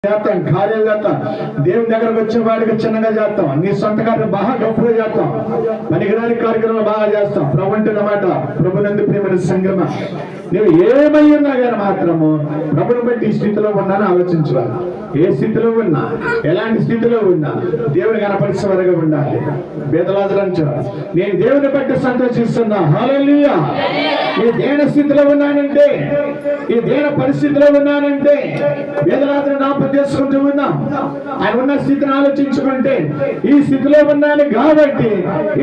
చేస్తాం, కార్యాలు చేస్తాం. దేవుని దగ్గరకు వచ్చిన వాడికి చిన్నగా చేస్తాం. నీ సొంత కార్యం బాగా గొప్పగా చేస్తాం. పనికిరాని కార్యక్రమాలు బాగా చేస్తాం. ప్రభు అంటున్నమాట, ప్రభునందు ప్రేమ సంగమ, నువ్వు ఏమై ఉన్నా కానీ మాత్రము ప్రభుని బట్టి ఈ స్థితిలో ఉన్నాను ఆలోచించాలి. ఏ స్థితిలో ఉన్నా, ఎలాంటి స్థితిలో ఉన్నా దేవుని కనపరిచే వరకు ఉండాలి. బేదలాజరంచు, నేను దేవుని బట్టి సంతోషిస్తున్నా. హల్లెలూయా. ఈ దేన స్థితిలో ఉన్నానంటే, ఈ దేన పరిస్థితిలో ఉన్నానంటే బేదలాజరు జ్ఞాపకం చేసుకుంటూ ఉన్నాం. ఆయన ఉన్న స్థితిని ఆలోచించుకుంటే ఈ స్థితిలో ఉన్నాను కాబట్టి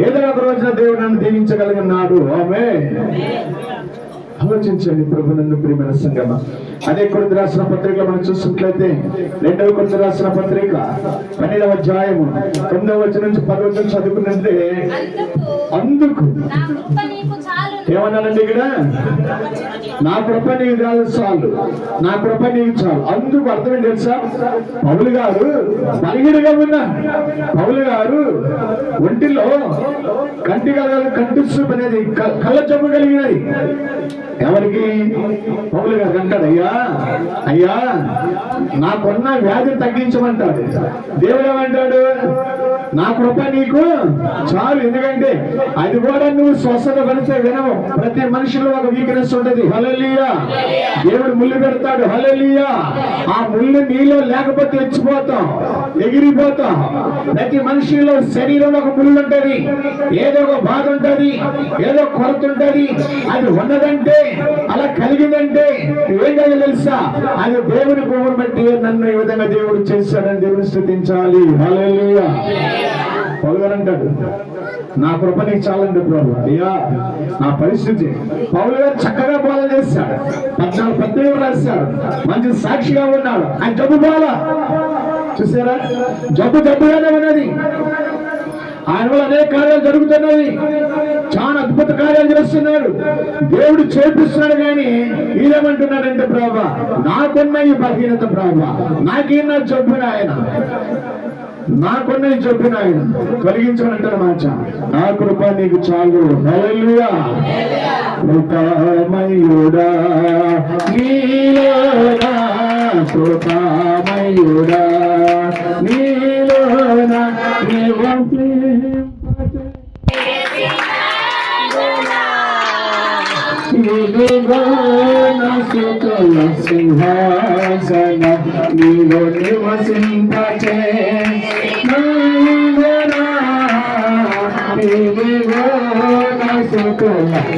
ఏదో ఒక రోజున దేవుడు నన్ను దీవించగలిగినాడు. ఆమేన్. ఆలోచించండి ప్రభునందు ప్రియమైన సంగమ. అదే కొరింథీ రాసిన పత్రికలో మనం చూసినట్లయితే 2వ కొరింథీ రాసిన పత్రిక 12వ అధ్యాయము 9వ వచనం నుంచి 10వ వచనం చదువుకున్నట్టే, అందుకు ఏమన్నానండి ఇక్కడ, నా కృప నీకు చాలు, నా కృప నీకు చాలు. అందుకు అర్థం తెలుసా, పౌలు గారు బలహీనగా ఉన్నా, పౌలు గారు ఒంటిలో కంటి చూపు అనేది కళ్ళ జబ్బు కలిగినది. ఎవరికి? పౌలు గారు అంటాడు, అయ్యా అయ్యా నాకున్న వ్యాధిని తగ్గించమంటాడు. దేవుడు ఏమంటాడు, నా కృప నీకు చాలు. ఎందుకంటే అది కూడా నువ్వు స్వస్థత పడితే వినవు. ప్రతి మనిషిలో ఒక వీక్నెస్ ఉంటది. హల్లెలూయా. దేవుడు ముళ్ళు పెడతాడు. హల్లెలూయా. ఆ ముళ్ళు నీలో లేకపోతే ఎచ్చిపోతాం, ఎగిరిపోతాం. ప్రతి మనిషిలో శరీరంలో ఒక ముళ్ళు ఉంటది, ఏదో ఒక బాధ ఉంటది, ఏదో కొరత ఉంటది. అది ఉన్నదంటే, అలా కలిగిందంటే ఏం కాదు తెలుసా, అది దేవుని కృపను బట్టి నన్ను ఈ విధంగా దేవుడు చేశాడని దేవుని స్తుతించాలి. హల్లెలూయా. పౌలు గారు అంటాడు, నా కృప నీకు చాలండి ప్రభు. అయ్యా నా పరిస్థితి. పౌలు గారు చక్కగా బోధన చేశాడు, 14 పత్రికలు రాశాడు, మంచి సాక్షిగా ఉన్నాడు. ఆయన జబ్బు బాగా చూసారా, జబ్బుగానే ఉన్నది. ఆయన వల్ల అనేక కార్యాలు జరుగుతున్నది, చాలా అద్భుత కార్యాలు చేస్తున్నాడు, దేవుడు చేపిస్తున్నాడు. కానీ ఈయనేమంటున్నాడంటే, ప్రభా నాకున్న ఈ బలహీనత, ప్రభా నాకేనా జబ్బున ఆయన, నాకున్న ఈ జబ్బున ఆయన తొలగించమంటాడు. మాట నా కృప నీకు చాలు. హల్లెలూయా. కృపామయుడా నీలోనా, కృపామయుడా నీలోనా సింహాసన నీలో నివసింపచే,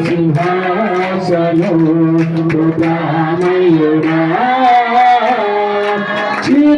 సింహాసనం కృపామయుడా